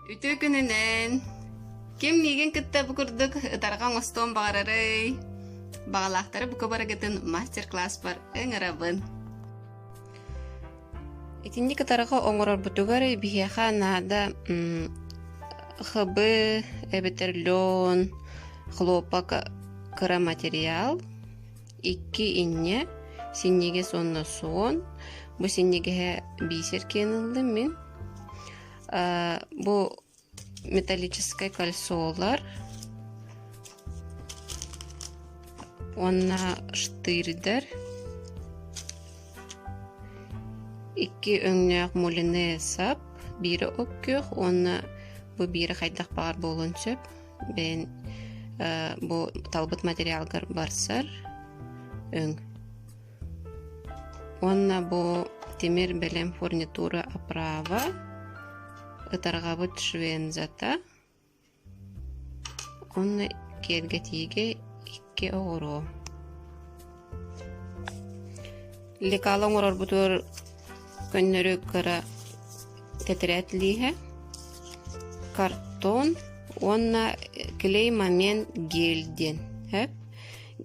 Ütü gününen kim nigen kitta bukurduk ıtargan oston bağırarıy. Bağalaqtары bu kabaragıtın master-класс var ıngırabın. İtinci kıtarıqa oңорор butugari bihexa nada хбы, эбетерлен, хлопок, кыра материал, икки инне, синнеге сонна сон, bu синнеге бисер кенылды мен. Bu металлическое кольцолар, онна штырдер, икки өңнөк мулине сап, бири өккөх, онна bu biri хайдах бар болун сөп. Ben bu талбыт материалгар барсар өң. Онна bu темир белем фурнитура оправа, ытаргабыт швензата. Онна келгетиге икки оғыру. Лекалы оңырор бутур көннөрү кыра тетрятлиhe. Картон, онна клей момент гельден.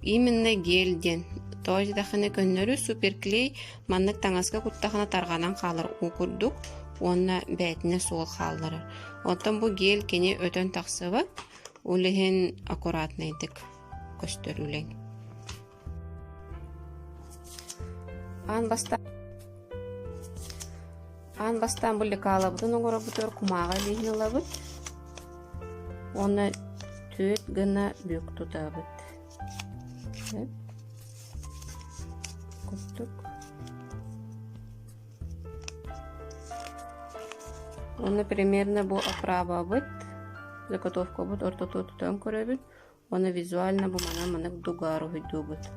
Именно гельден. Тоже даханы көннөрү суперклей маннык таңаска куттахана тарганан калыр укурдук, онна бәтине сол калдырыр. Онтан бу гель кене өтөн таксыба, улехен аккуратнайдык көстөрүлең. Ан бастан бұл лекалабытын оңыра бұтыр кумаға лейін алабыт. Оны төт гына бөк тұтабыт. Көптік. Оны примерно бұл оправа бұт. Заготовка бұт, орта тұтан көребіт. Оны визуально бұл мана-манық дугару хүйду бұт.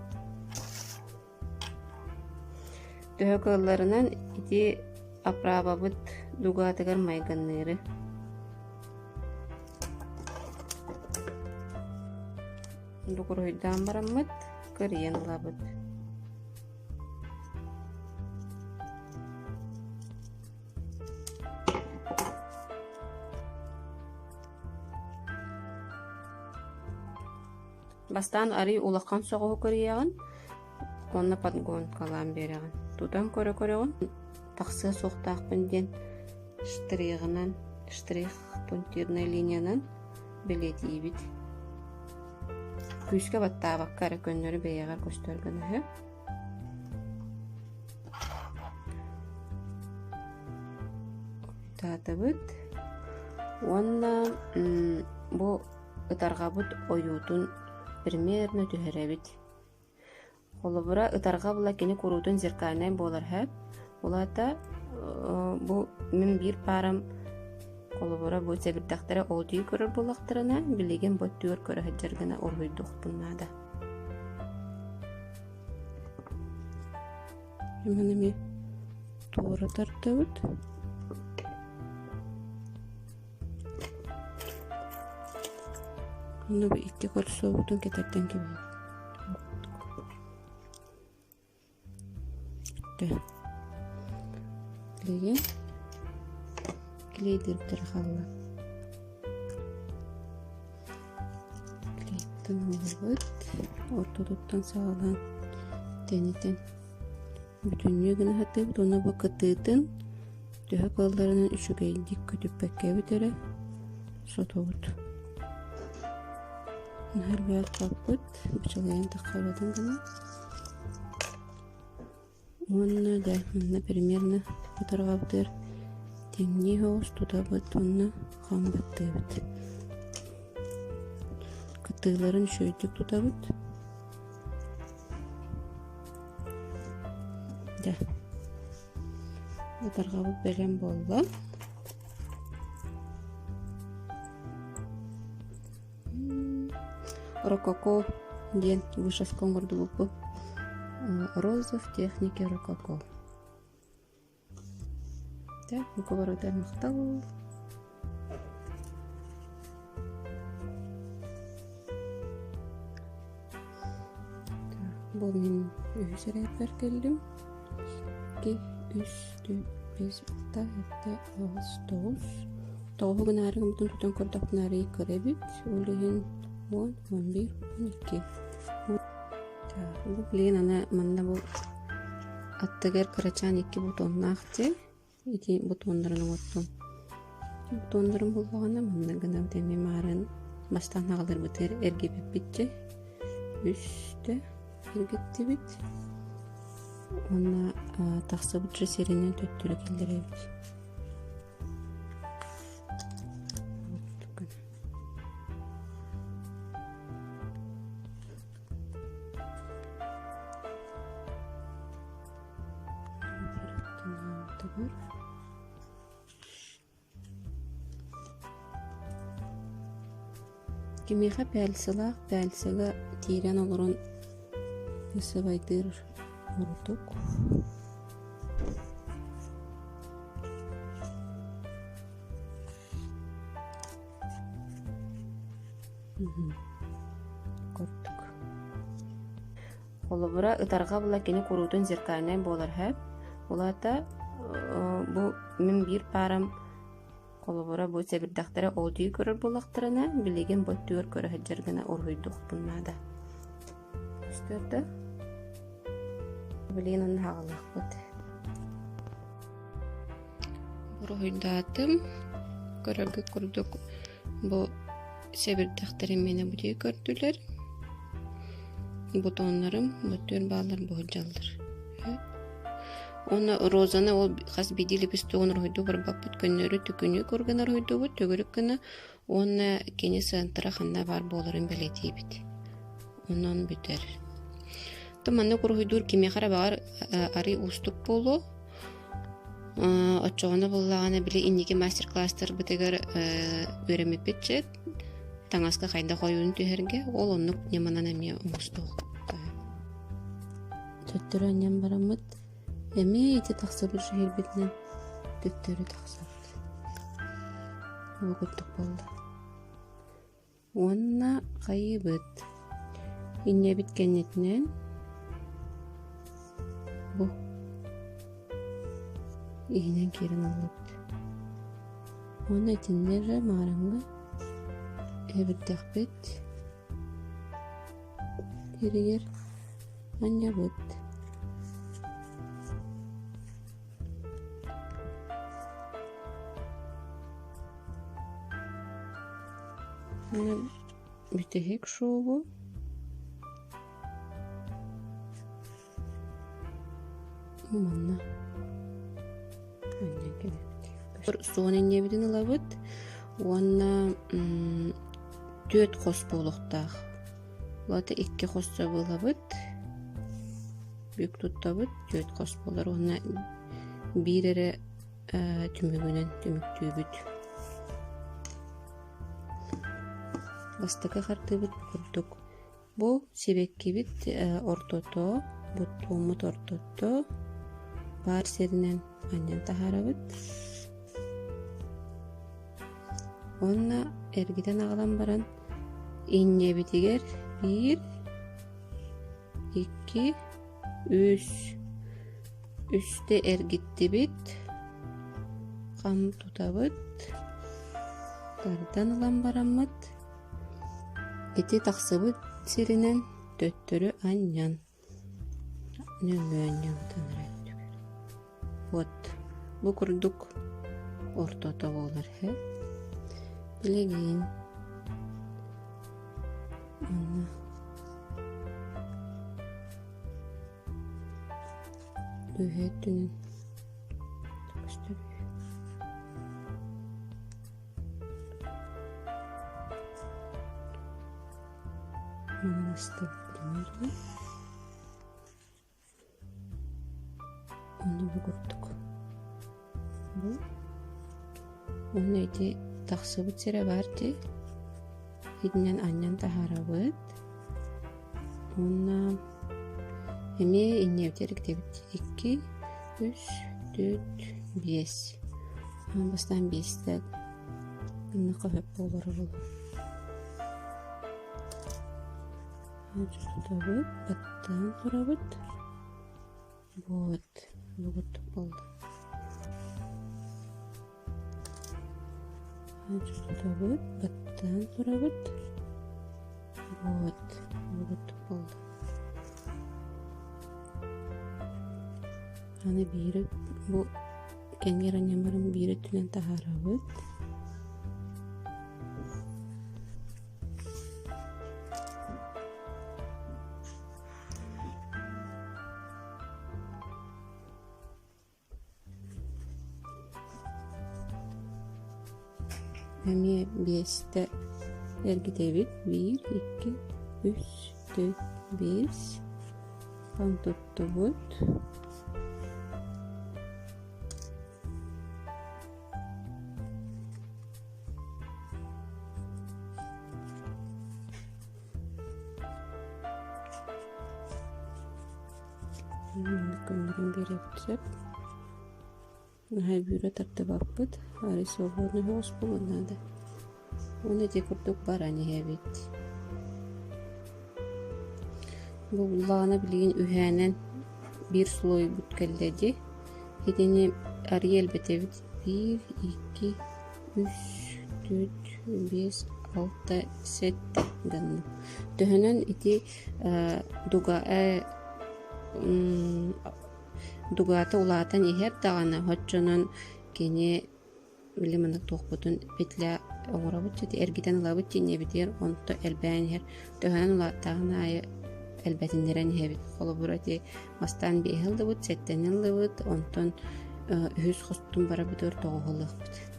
Төхөкаларынан ити оправа бұт дугатыгар майганныры. Дугуройдан барамыт, кырыен лабыт. Бастан ары улаққан соғығы көрияғын, онна подгон калам беріғын. Тутан көрі-көріғын. Тақсы соқтақпын ден штрих пунктирный линиядан білеті бит. Күшке баттабақ кәрі көннері бейеғар көстергіні. Таты бұд. Онна бұл ұтарға бұд ойутын примерно түхірі бит. Қолы бұра ұтарға бұла кені көрутын зеркальнай болар хэп. Улата bu min bir param kolubura bu sebirdaktara olduyu görür bulaqtırına bilegen bottuyor körü hajjargına orhuyduk bunada. Hemen mi doğru tartıbıt. Bunu bu iki korso butun keterden gibi. Клей клейдер халла. Клейттен олбыт, ортодоттан сағалан тенетен. Бүтінне гіні хатыбыт, оны бақытытын түйі қалдарынан үшігейдік көтіп бәкке бітері сотобыт. Нәр бәйт қаппыт, бұчалайын таққаладың гіні. Онна да, примерно бұтарға бұтыр теңне хоғыз тұта бұт, онна қан бұтты бұт. Қытығларын шөйтік тұта бұт. Да. Бұтарға бұт бәлем болға. Рококо ден вышаскон ғырды бұпы. Роза в технике рококо. Так, руководитель мақтал. Бұл мен өсірі әпер келдім. 2, 3, 4, 5, 6, 7, 8, 9, Тоғы гынарың бұтын тұтан көрдіқтінары көребіт. Олығын 10, 11, 12. Бұл білген ана манда бұл аттығар қырачан 2 бутонын ақты. Еті бутондарын оттым. Бутондарын бұл бағана манда гына өтеме марын бастан ағылыр бұтыр әргебіп бітче. Үсті әргетті біт. Оны тақсы бұтыры серінен төттірі келдірі біт. Кемеха пәлсілақ, пәлсіға тирен олырын үсібайдыр ұрдық. Көрдік. Қолыбыра ұтарға бұла кені құрудың зеркайнай болар әп. Олата бұл мен бір парам қолыбыра бұл сәбірдақтары олдүй көрір болақтарына білеген бұттығыр көрі әджергіна ұрғыйдық бұнмада. Үстірді білеген оны ағылық бұд. Ұрғыйдатым көрігі көрдік бұл сәбірдақтары мені бұдай көрділер. Бутонларым бұттығыр бағалар бұл жалдыр. Оны розаны ол қас бедейлі біз тұғын ұрғыды бір баппыт көнері түкіні көрген ұрғыды бұд, төгірік күні оны кені сығынтыра қанна бар болырын бәлетей біт. Онан бүтер. Тұманы көрғыдыр кеме қара бағар ары ұстық болу. Отчоғаны болағаны біле иннеке мастер-кластар бұтығыр өремеп бітчет. Таңасқа қайда қойуын түйерге, ол онық неманан әме ұңыстық. Төттірі әнен барамыд. Әме еті тақсыбыр жығыр бетінен төттері тақсыбыр. Ол көттік болды. Онна қайы бұд. Инне біткеннетінен бұл иінен керін олып. Оны әтіндері мағырыңға әбірдіқ бет. Керігер әне бұд. Бітігек шоу. Манна. Соғын не бідін ұлабыд. Онна төт қос болуқтақ. Олаты 2 қосса болабыд. Бүк тұттабыд. Төт қос болар. Онна бір әрі түмігінен түміктүй бүд. Бастықы қарды бүт көрдік. Бұл себекке бүт ортото, бұт омыт ортото, бар серінен аннен тахара бүт. Онна әргіден ағылан баран инне бітігер 1, 2, 3. Үсті әргітті бүт. Қам тұта бүт. Қардан ылан барамыд. Эти тақсыбы серінен төттірі аньян. Нөлі аньян таныр әттігер. Вот. Бұл күрдік ортота болар. Білеген. Анна. Дүйет түнін. Тақыстыр. Манастыр примерно. Оны бұғырдық. Бұл. Оны әйте тақсы бұтсері бар де. Едінен аннан тахара бұд. Оны әме инневтерік дебіт. 2, 3, 4, 5. Бастан 5-тәк. Оны қөп болары бұл. Тұтабыд, баттан тұрабыд. Вот, бұғыттық болды. Ачылтабыт, баттан турабыт. Вот болды. Аны бирет, бу кенгер анямарын бирет түнен тахарабыт. Әме бесті әргідебет 1, 2, 3, 4, 5 қан тұтты бұд. Көндірін беріп түсіп. Нахай бүйрі тартып аппыд. Ари свободный хоос болуnnады. Оны декурдук бар анихебит. Бұл лағана білген үхәнен bir слой бүткәлдәді. Едені ари әлбетебит 1, 2, 3, 4, 5, 6, 7 гынны. Төһөнөн ити дугаты улаатан ихер дағана хотчонон кене билиманнык туохпутун петля оңорабыт жети эргитен ылабыт тине битер онто элбән хер төһөнөн улааттагына айы элбәтиндерен хебит холобурати мастан бехылдыбыт сеттенылыбыт онтон үһүс хостун барабытыр тоҕоһулыхбыт.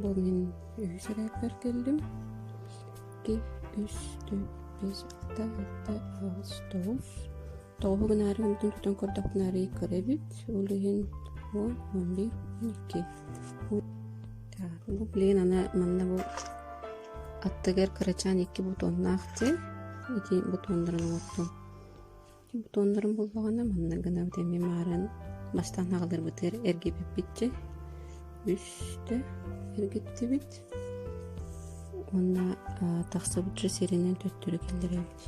Бұл мен үйсірәппер келдім. 2, 3, 4, 5, 6, 9. Тоғы күнәрі ұмтын тұтын көрдік күнәрі көребет. Олығын 10, 11, 12. Бұл білген ана манна бұл аттығар қырачан 2 бутонна ақты. 2 бутондарын оттым. 2 бутондарын болғана манна ғына өтеме марын бастан ағылыр бұтыр әргебеп бітчі. Үсті әргетті бит. Онна тақсы бұтшы серенен төттірі келдірі бит.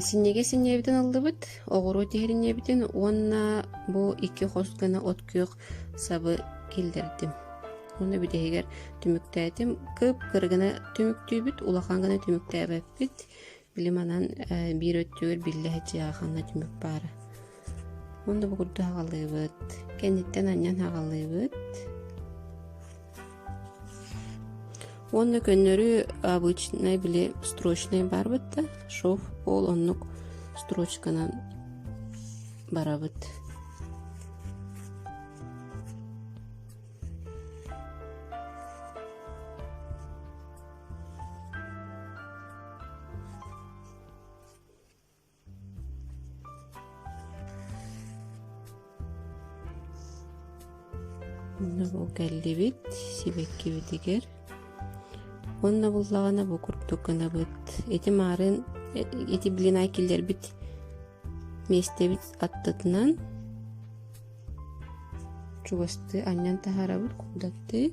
Синеге синебітін алды бит. Оғыру тегеріне бітін. Онна бұл 2 қосқына откүйіқ сабы келдірдім. Онна біде егер түміктәдім. Көп кіргіні түміктүй бит. Улақанғына түміктәй бәп бит. Біліманан бір өттігір білі әтші ағанна түмік бары. Онда бұғырды ағалыбыт. Кәнеттен аньян ағалыбыт. Онда көннөрі обычный біле строчный бар бітті. Шов ол оннық строчканан бара біт. Онна бұл кәлді бит, себекке бітігер. Онна бұллағана бұл күрптікіна бит. Еті марын, еті білін айкелдер бит. Месте бит аттытынан. Чуғасты аннан тахара бит, құлдатты.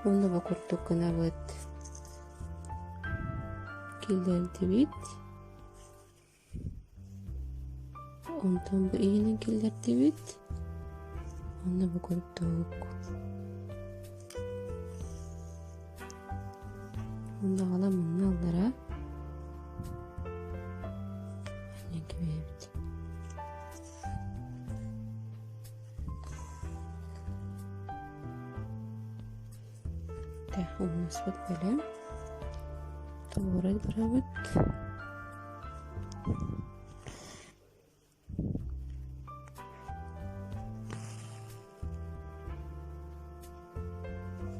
Онна бұл күрптікіна бит. Келдерді бит. Онтан бұл үйінің келдерді бит. Онна бұл күрптік. Онда ғала мұнна алдара. Аннен кебейбіт. Онна сұт бөлем. Таборай барабыт.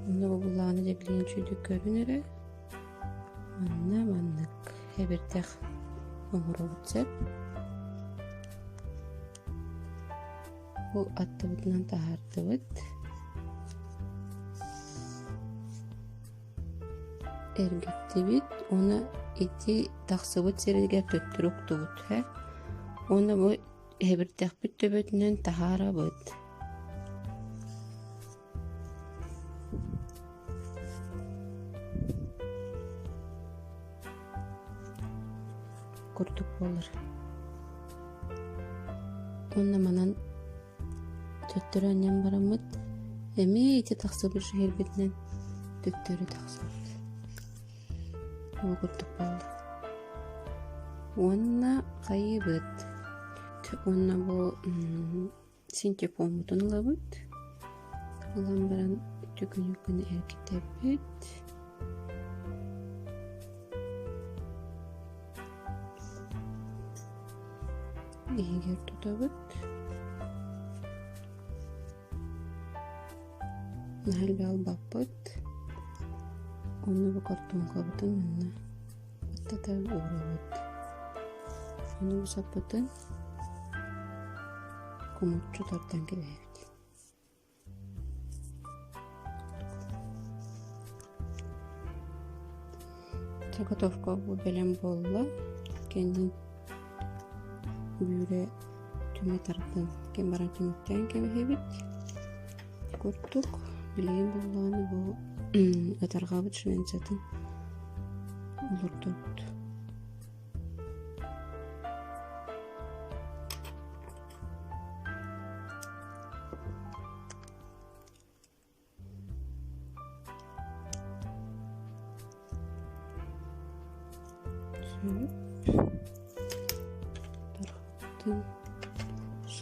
Онда бұлағаны деплейін чүйді көрінері. Манна маннык хәбертәх оңыру бұтсәп. Бұл атты бұтынан тағарды бұт. эргеттибит, оны ити тахсыбыт серегер төттүрүк тубут. Оны бу эбиртекпит төбөтүнөн тахарабыт. Курдук болар. Оны манан төттүрөнен барамыт. Эми ити тахсыбыт шербетинен төттөрү тахсыбыт. Ол курдук болар. Онна кайыбыт. Онна бу синтепомутун лабыт. Олан баран түкүнүкүн эркитепит. Егер тутабыт. Нахалби албаппыт. Оны бу картонка бутын манна. Баттата урабыт. Оны бу саппытын комутчу тарттан келебит. Заготовка бу белем болла. Кендин бүйре түмө тарптан кен баран түмөктен кебехебит. Курдук билген болгону бу ытаргабыт шунен сатын олурдут.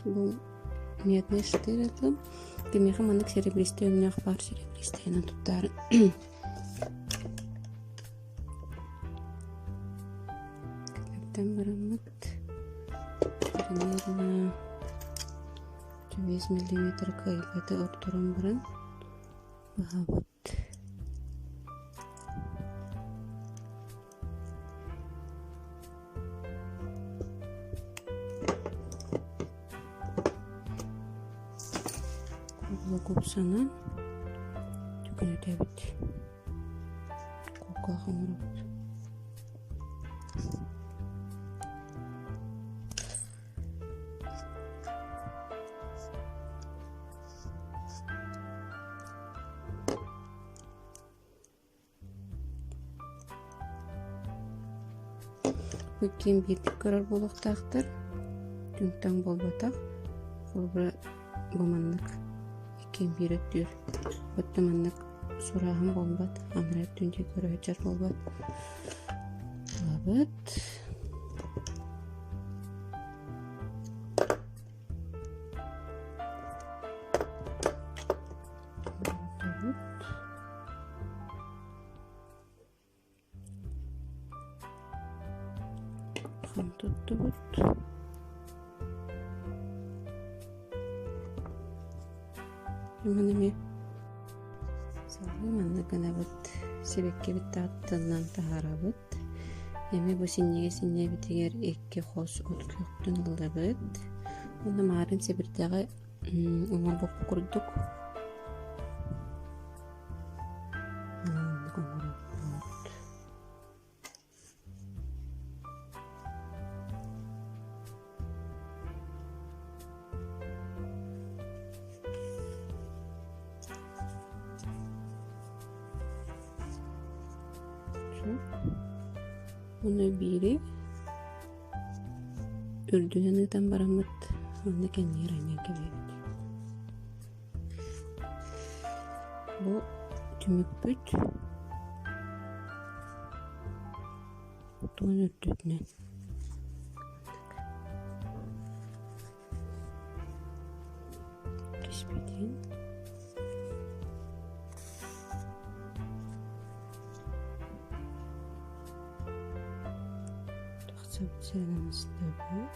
Бұл медный штырылым. Демеғі манық серебристі өмінеғ бар серебристіні тұттарын. Кітаптан барамыд. Примерно 5 миллиметр кайгаты ортырын баран бағабыд. Купсанан түкіні дәбіт. Коқа қамырабыд. Өткен бетік көрір болуқтақтыр. Түнктен болбатақ. Қолбыра бұманлық. Кен биреттүр. Өттіманлық сұрағым болбат. Амырат түнде көрөчер болбат. Лабыт. Хам tuttu бут. Менеме салыманы гана бут себекке бит аттынан тахарабыт. Эми бу синеге битигер экки хос өткөктүн ылдабыт. Онда марын себирдеги оңор боп курдук. Onu biri ürdüğünüden baramıt. Onu kendine raynen kebebit. Bu tümükbüt. Tuğun ürdüğünden. Kesbedin. Sıramızda büyük.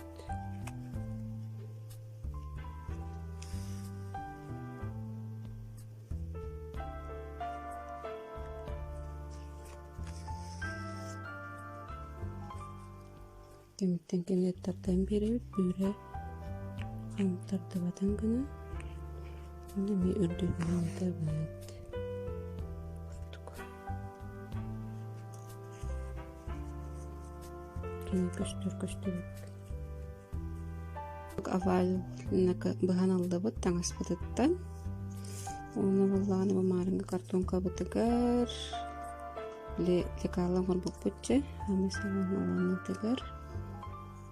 Kemikten kenetlerden biri büyüre kanıtlarda vatan günü. Onu bir ördüğünde büyük. Кини көстөр. Авал быхан алдыбыт таңаспытыттан. Оны боллағаны бамарынғы картонка бытыгар. Лекалам ғыр бұппытчы. Амесалан аланы тыгар.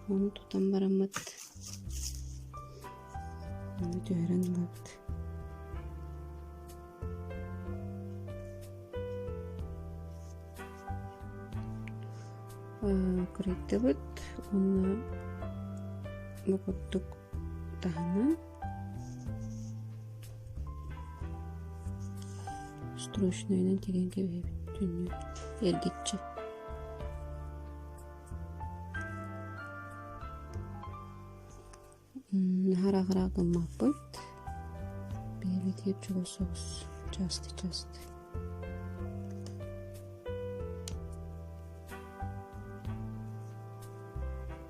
Оны тутан барамыт. Оны түйерен лапт. Күректі бұт. Оны бұпыттық тағынан. Строчнайынан деген кебе түнні ергетчі. Нахар-ағырақ ұмақ бұд. Бейлі деп жүгі соғыз. Часты.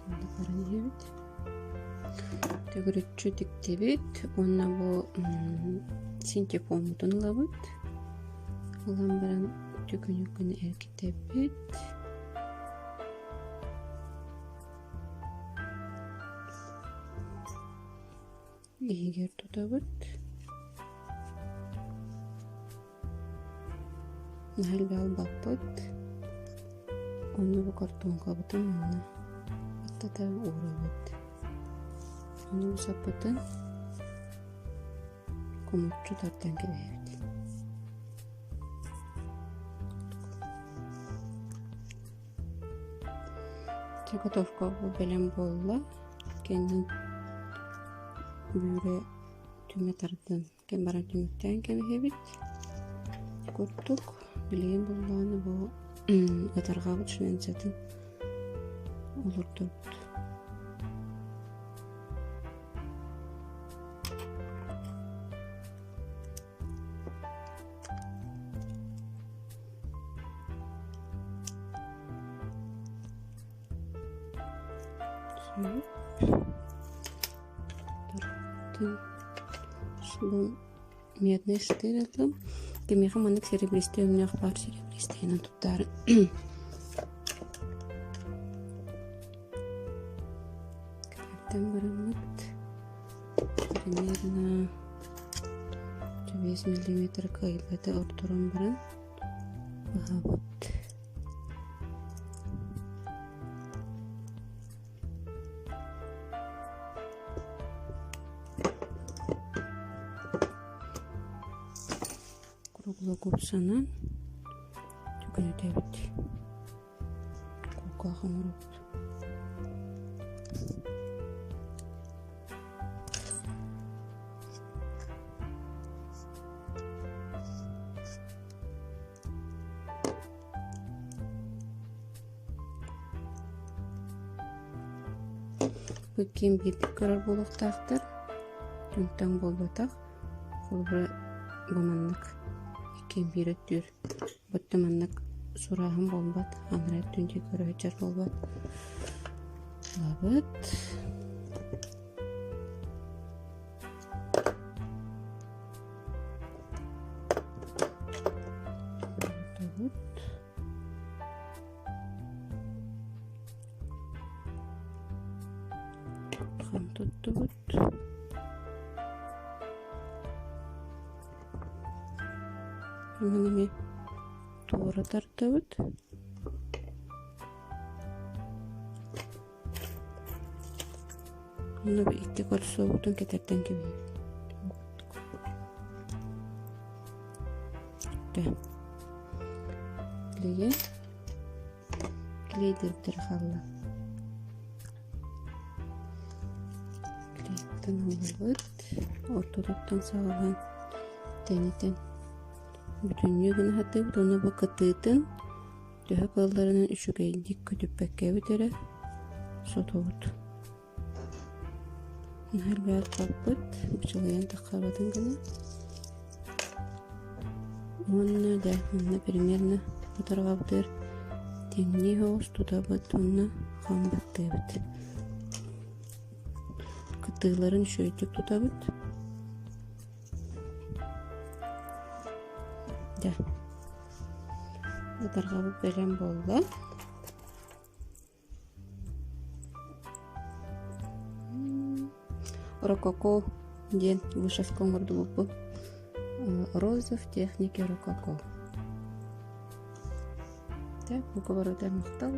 Онды баран ебет. Төгірітші диктебет. Онна бұл синтеп омутын лабыд. Олан баран түгін әркетебет. Егер тұтабыд. Нәлбәл бақпыд. Оны бұл картонға бұтын оны аттата ұғырабыд. Оны ұсапыдын комутчу тартан кебейбет. Готовка бұл бәлем болла. Кендің бүйре түме тардан кен баран түміктен кебейбет. Көрттік. Білейін болланы бұл ұтарға бұд шынен сәтін олыр тұрбыд. Бұл медный штырь алым. Кемеха маннык серебристый у меня бар серебристый на туттары. Картан барамыт. Примерно 5 миллиметр кайбаты ортуран баран. Бағабыт. Купсанан түгін өтебет. Кука қамырып. Бүккен бетік көрір болықтақтыр. Түнттен болбатақ. Қолбыра бұманлық. Кен бір өттір. Бұттыманлық сұрағым болбат. Амырай түнде көрі өтер болбат. Лабыт. Хам тұтты бұт. Меніме туғыры тарты бұд. Оны бір икті көрсі бұдың кетерден кебей. Клейе. Клейдірдір қалла. Клейттен олы бұд. Ортодоктан сағылған тәнетен. Бүтінне күні хаты бұд, оны бұл қытыйтын түхі қалдарының үшігейдік күтіп бәкке бітері соты бұд. Нәл бәр қап бұд, бұчылайын таққабатын күні. Оны да, оны примерно бұтарға бұдыр теңне хоғыз тұта бұд, оны қам бұтты бұд. Қытыларын үшігейдік тұта бұд. Да. Бұдарға бұл бәрен болды. рококо ден вышивка мордулупу. Роза в технике рококо. Так, у поворота махтал.